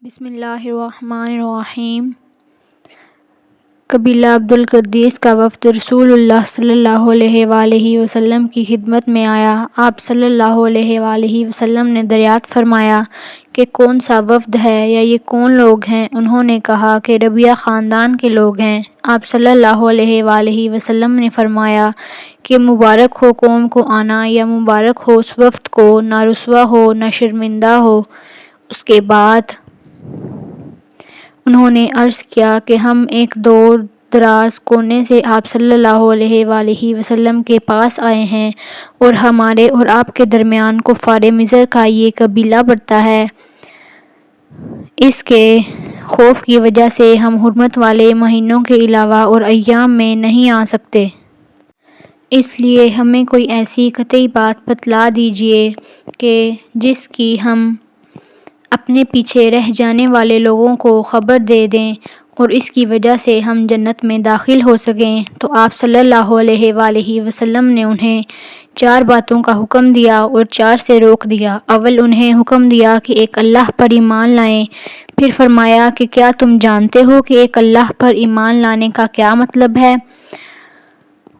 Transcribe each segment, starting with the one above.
بسم اللہ الرحمن الرحیم۔ قبیلہ عبدالقدیس کا وفد رسول اللہ صلی اللہ علیہ وآلہ وسلم کی خدمت میں آیا۔ آپ صلی اللہ علیہ وآلہ وسلم نے دریافت فرمایا کہ کون سا وفد ہے یا یہ کون لوگ ہیں؟ انہوں نے کہا کہ ربیعہ خاندان کے لوگ ہیں۔ آپ صلی اللہ علیہ وآلہ وسلم نے فرمایا کہ مبارک ہو قوم کو آنا، یا مبارک ہو اس وفد کو، نہ رسوا ہو نہ شرمندہ ہو۔ اس کے بعد انہوں نے عرض کیا کہ ہم ایک دور دراز کونے سے آپ صلی اللہ علیہ وآلہ وسلم کے پاس آئے ہیں، اور ہمارے اور آپ کے درمیان کفار مضر کا یہ قبیلہ پڑتا ہے۔ اس کے خوف کی وجہ سے ہم حرمت والے مہینوں کے علاوہ اور ایام میں نہیں آ سکتے۔ اس لیے ہمیں کوئی ایسی قطعی بات بتلا دیجیے کہ جس کی ہم اپنے پیچھے رہ جانے والے لوگوں کو خبر دے دیں اور اس کی وجہ سے ہم جنت میں داخل ہو سکیں۔ تو آپ صلی اللہ علیہ وآلہ وسلم نے انہیں 4 باتوں کا حکم دیا اور 4 سے روک دیا۔ اول انہیں حکم دیا کہ ایک اللہ پر ایمان لائیں۔ پھر فرمایا کہ کیا تم جانتے ہو کہ ایک اللہ پر ایمان لانے کا کیا مطلب ہے؟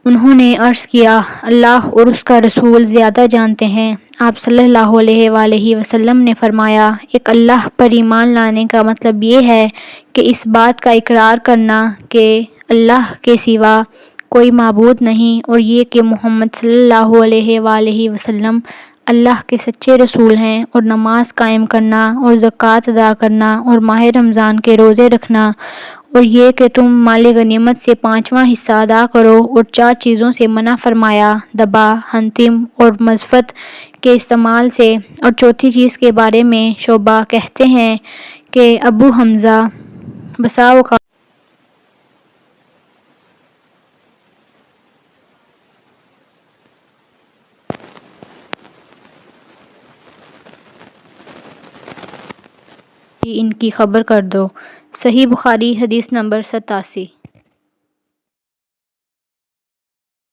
انہوں نے عرض کیا، اللہ اور اس کا رسول زیادہ جانتے ہیں۔ آپ صلی اللہ علیہ وآلہ وسلم نے فرمایا، ایک اللہ پر ایمان لانے کا مطلب یہ ہے کہ اس بات کا اقرار کرنا کہ اللہ کے سوا کوئی معبود نہیں، اور یہ کہ محمد صلی اللہ علیہ وآلہ وسلم اللہ کے سچے رسول ہیں، اور نماز قائم کرنا اور زکوٰۃ ادا کرنا اور ماہ رمضان کے روزے رکھنا، اور یہ کہ تم مال غنیمت سے 5واں حصہ ادا کرو، اور 4 چیزوں سے منع فرمایا، دبا، ہنتم اور مزفت کے استعمال سے۔ اور چوتھی چیز کے بارے میں شعبہ کہتے ہیں کہ ابو حمزہ بسا اوقات ان کی خبر کر دو۔ صحیح بخاری حدیث نمبر 87۔